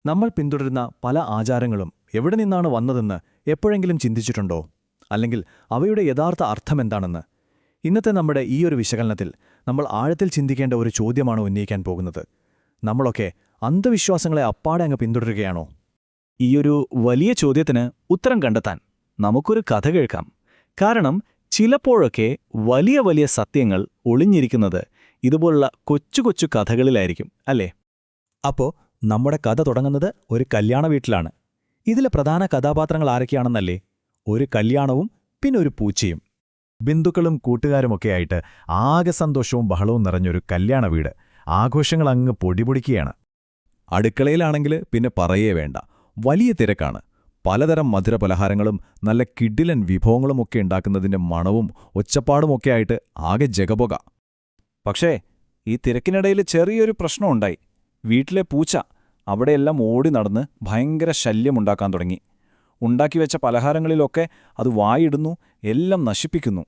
നമ്മൾ പിന്തുടരുന്ന പല ആചാരങ്ങളും എവിടെ നിന്നാണ് വന്നതെന്ന് എപ്പോഴെങ്കിലും ചിന്തിച്ചിട്ടുണ്ടോ? അല്ലെങ്കിൽ അവയുടെ യഥാർത്ഥ അർത്ഥമെന്താണെന്ന്? ഇന്നത്തെ നമ്മുടെ ഈയൊരു വിശകലനത്തിൽ നമ്മൾ ആഴത്തിൽ ചിന്തിക്കേണ്ട ഒരു ചോദ്യമാണ് ഉന്നയിക്കാൻ പോകുന്നത്. നമ്മളൊക്കെ അന്ധവിശ്വാസങ്ങളെ അപ്പാടെ അങ്ങ് പിന്തുടരുകയാണോ? ഈയൊരു വലിയ ചോദ്യത്തിന് ഉത്തരം കണ്ടെത്താൻ നമുക്കൊരു കഥ കേൾക്കാം. കാരണം ചിലപ്പോഴൊക്കെ വലിയ വലിയ സത്യങ്ങൾ ഒളിഞ്ഞിരിക്കുന്നത് ഇതുപോലുള്ള കൊച്ചു കൊച്ചു കഥകളിലായിരിക്കും, അല്ലേ? അപ്പോ നമ്മുടെ കഥ തുടങ്ങുന്നത് ഒരു കല്യാണ വീട്ടിലാണ്. ഇതിലെ പ്രധാന കഥാപാത്രങ്ങൾ ആരൊക്കെയാണെന്നല്ലേ? ഒരു കല്യാണവും പിന്നെ ഒരു പൂച്ചയും. ബന്ധുക്കളും കൂട്ടുകാരുമൊക്കെയായിട്ട് ആകെ സന്തോഷവും ബഹളവും നിറഞ്ഞൊരു കല്യാണ വീട്. ആഘോഷങ്ങളങ്ങ് പൊടിപൊടിക്കുകയാണ്. അടുക്കളയിലാണെങ്കിൽ പിന്നെ പറയേ വേണ്ട, വലിയ തിരക്കാണ്. പലതരം മധുരപലഹാരങ്ങളും നല്ല കിഡിലൻ വിഭവങ്ങളുമൊക്കെ ഉണ്ടാക്കുന്നതിന്റെ മണവും ഒച്ചപ്പാടുമൊക്കെയായിട്ട് ആകെ ജഗപൊക. പക്ഷേ ഈ തിരക്കിനിടയിൽ ചെറിയൊരു പ്രശ്നമുണ്ടായി. വീട്ടിലെ പൂച്ച അവിടെയെല്ലാം ഓടി നടന്ന് ഭയങ്കര ശല്യമുണ്ടാക്കാൻ തുടങ്ങി. ഉണ്ടാക്കിവെച്ച പലഹാരങ്ങളിലൊക്കെ അത് വായിടുന്നു, എല്ലാം നശിപ്പിക്കുന്നു.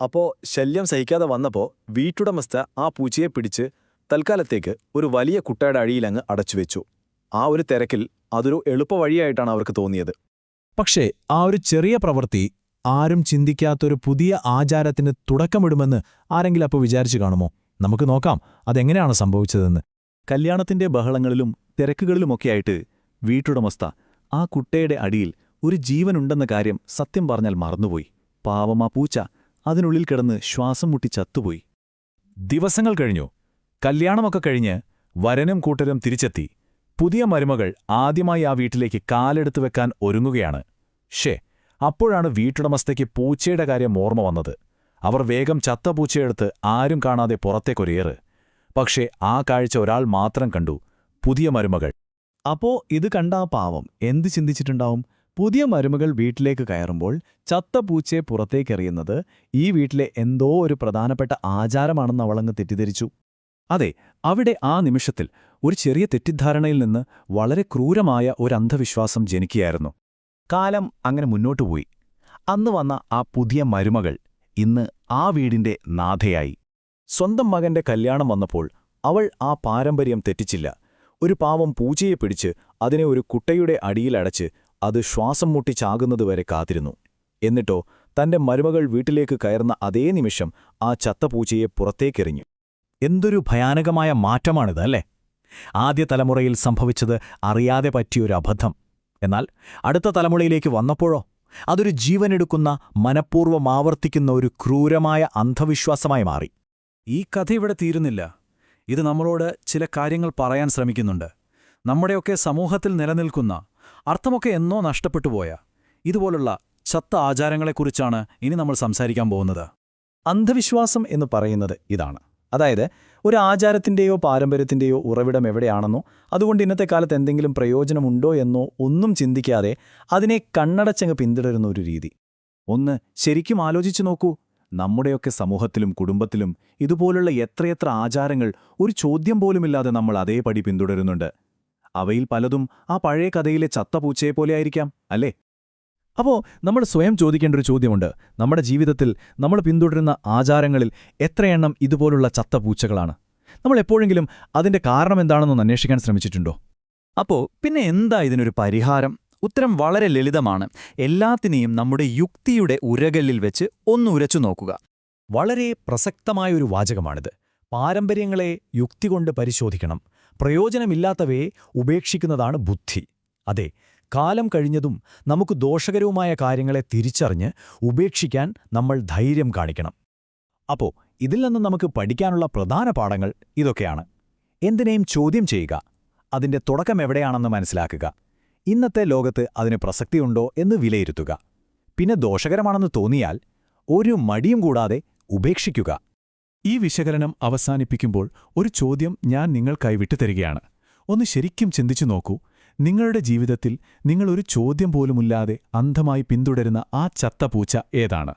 അപ്പോ ശല്യം സഹിക്കാതെ വന്നപ്പോ വീട്ടുടമസ്ഥ ആ പൂച്ചയെ പിടിച്ച് തൽക്കാലത്തേക്ക് ഒരു വലിയ കുട്ടയുടെ അടിയിലങ്ങ് അടച്ചുവെച്ചു. ആ ഒരു തിരക്കിൽ അതൊരു എളുപ്പവഴിയായിട്ടാണ് അവർക്ക് തോന്നിയത്. പക്ഷേ ആ ഒരു ചെറിയ പ്രവൃത്തി ആരും ചിന്തിക്കാത്തൊരു പുതിയ ആചാരത്തിന് തുടക്കമിടുമെന്ന് ആരെങ്കിലും അപ്പോൾ വിചാരിച്ചു കാണുമോ? നമുക്ക് നോക്കാം അതെങ്ങനെയാണ് സംഭവിച്ചതെന്ന്. കല്യാണത്തിന്റെ ബഹളങ്ങളിലും തിരക്കുകളിലുമൊക്കെയായിട്ട് വീട്ടുടമസ്ഥ ആ കുട്ടയുടെ അടിയിൽ ഒരു ജീവനുണ്ടെന്ന കാര്യം സത്യം പറഞ്ഞാൽ മറന്നുപോയി. പാവം ആ പൂച്ച അതിനുള്ളിൽ കിടന്ന് ശ്വാസം മുട്ടി ചത്തുപോയി. ദിവസങ്ങൾ കഴിഞ്ഞു. കല്യാണമൊക്കെ കഴിഞ്ഞ് വരനും കൂട്ടരും തിരിച്ചെത്തി. പുതിയ മരുമകൾ ആദ്യമായി ആ വീട്ടിലേക്ക് കാലെടുത്തു വെക്കാൻ ഒരുങ്ങുകയാണ്. അപ്പോഴാണ് വീട്ടുടമസ്ഥയ്ക്ക് പൂച്ചയുടെ കാര്യം ഓർമ്മ വന്നത്. അവർ വേഗം ചത്ത പൂച്ചയെടുത്ത് ആരും കാണാതെ പുറത്തേക്കൊരേറ്. പക്ഷേ ആ കാഴ്ച ഒരാൾ മാത്രം കണ്ടു, പുതിയ മരുമകൾ. അപ്പോ ഇത് കണ്ട ആ പാവം എന്ത് ചിന്തിച്ചിട്ടുണ്ടാവും? പുതിയ മരുമകൾ വീട്ടിലേക്ക് കയറുമ്പോൾ ചത്ത പൂച്ചയെ പുറത്തേക്കെറിയുന്നത് ഈ വീട്ടിലെ എന്തോ ഒരു പ്രധാനപ്പെട്ട ആചാരമാണെന്ന് അവളങ്ങ് തെറ്റിദ്ധരിച്ചു. അതെ, അവിടെ ആ നിമിഷത്തിൽ ഒരു ചെറിയ തെറ്റിദ്ധാരണയിൽ നിന്ന് വളരെ ക്രൂരമായ ഒരു അന്ധവിശ്വാസം ജനിക്കുകയായിരുന്നു. കാലം അങ്ങനെ മുന്നോട്ടുപോയി. അന്ന് വന്ന ആ പുതിയ മരുമകൾ ഇന്ന് ആ വീടിന്റെ നാഥയായി. സ്വന്തം മകന്റെ കല്യാണം വന്നപ്പോൾ അവൾ ആ പാരമ്പര്യം തെറ്റിച്ചില്ല. ഒരു പാവം പൂച്ചയെ പിടിച്ച് അതിനെ ഒരു കുട്ടയുടെ അടിയിലടച്ച് അത് ശ്വാസം മുട്ടി ചാകുന്നതുവരെ കാത്തിരുന്നു. എന്നിട്ടോ തന്റെ മരുമകൾ വീട്ടിലേക്ക് കയറുന്ന അതേ നിമിഷം ആ ചത്ത പൂച്ചയെ പുറത്തേക്കെറിഞ്ഞു. എന്തൊരു ഭയാനകമായ മാറ്റമാണിത്, അല്ലേ? ആദ്യ തലമുറയിൽ സംഭവിച്ചത് അറിയാതെ പറ്റിയൊരു അബദ്ധം. എന്നാൽ അടുത്ത തലമുറയിലേക്ക് വന്നപ്പോഴോ അതൊരു ജീവനെടുക്കുന്ന, മനഃപൂർവ്വം ആവർത്തിക്കുന്ന ഒരു ക്രൂരമായ അന്ധവിശ്വാസമായി മാറി. ഈ കഥ ഇവിടെ തീരുന്നില്ല. ഇത് നമ്മളോട് ചില കാര്യങ്ങൾ പറയാൻ ശ്രമിക്കുന്നുണ്ട്. നമ്മുടെയൊക്കെ സമൂഹത്തിൽ നിലനിൽക്കുന്ന, അർത്ഥമൊക്കെ എന്നോ നഷ്ടപ്പെട്ടുപോയ ഇതുപോലുള്ള ചത്ത ആചാരങ്ങളെക്കുറിച്ചാണ് ഇനി നമ്മൾ സംസാരിക്കാൻ പോകുന്നത്. അന്ധവിശ്വാസം എന്ന് പറയുന്നത് ഇതാണ്. അതായത് ഒരു ആചാരത്തിന്റെയോ പാരമ്പര്യത്തിന്റെയോ ഉറവിടം എവിടെയാണെന്നോ അതുകൊണ്ട് ഇന്നത്തെ കാലത്ത് എന്തെങ്കിലും പ്രയോജനമുണ്ടോ എന്നോ ഒന്നും ചിന്തിക്കാതെ അതിനെ കണ്ണടച്ചങ്ങ് പിന്തുടരുന്ന ഒരു രീതി. ഒന്ന് ശരിക്കും ആലോചിച്ചു നോക്കൂ. നമ്മുടെയൊക്കെ സമൂഹത്തിലും കുടുംബത്തിലും ഇതുപോലുള്ള എത്രയെത്ര ആചാരങ്ങൾ ഒരു ചോദ്യം പോലുമില്ലാതെ നമ്മൾ അതേപടി പിന്തുടരുന്നുണ്ട്. അവയിൽ പലതും ആ പഴയ കഥയിലെ ചത്ത പൂച്ചയെപ്പോലെയായിരിക്കാം, അല്ലേ? അപ്പോൾ നമ്മൾ സ്വയം ചോദിക്കേണ്ട ഒരു ചോദ്യമുണ്ട്. നമ്മുടെ ജീവിതത്തിൽ നമ്മൾ പിന്തുടരുന്ന ആചാരങ്ങളിൽ എത്രയെണ്ണം ഇതുപോലുള്ള ചത്ത പൂച്ചകളാണ്? നമ്മൾ എപ്പോഴെങ്കിലും അതിന്റെ കാരണം എന്താണെന്നൊന്ന് അന്വേഷിക്കാൻ ശ്രമിച്ചിട്ടുണ്ടോ? അപ്പോൾ പിന്നെ എന്താ ഇതിനൊരു പരിഹാരം? ഉത്തരം വളരെ ലളിതമാണ്. എല്ലാത്തിനെയും നമ്മുടെ യുക്തിയുടെ ഉരകല്ലിൽ വെച്ച് ഒന്ന് ഉരച്ചു നോക്കുക. വളരെ പ്രസക്തമായൊരു വാചകമാണിത്. പാരമ്പര്യങ്ങളെ യുക്തി കൊണ്ട് പരിശോധിക്കണം. പ്രയോജനമില്ലാത്തവയെ ഉപേക്ഷിക്കുന്നതാണ് ബുദ്ധി. അതെ, കാലം കഴിഞ്ഞതും നമുക്ക് ദോഷകരവുമായ കാര്യങ്ങളെ തിരിച്ചറിഞ്ഞ് ഉപേക്ഷിക്കാൻ നമ്മൾ ധൈര്യം കാണിക്കണം. അപ്പോൾ ഇതിൽ നിന്ന് നമുക്ക് പഠിക്കാനുള്ള പ്രധാന പാഠങ്ങൾ ഇതൊക്കെയാണ്. എന്തിനേയും ചോദ്യം ചെയ്യുക, അതിന്റെ തുടക്കം എവിടെയാണെന്ന് മനസ്സിലാക്കുക, ഇന്നത്തെ ലോകത്ത് അതിന് പ്രസക്തിയുണ്ടോ എന്ന് വിലയിരുത്തുക, പിന്നെ ദോഷകരമാണെന്ന് തോന്നിയാൽ ഒരു മടിയും കൂടാതെ ഉപേക്ഷിക്കുക. ഈ വിശകലനം അവസാനിപ്പിക്കുമ്പോൾ ഒരു ചോദ്യം ഞാൻ നിങ്ങൾക്കായി വിട്ടുതരികയാണ്. ഒന്ന് ശരിക്കും ചിന്തിച്ചു നോക്കൂ. നിങ്ങളുടെ ജീവിതത്തിൽ നിങ്ങൾ ഒരു ചോദ്യം പോലുമില്ലാതെ അന്ധമായി പിന്തുടരുന്ന ആ ചത്ത പൂച്ച ഏതാണ്?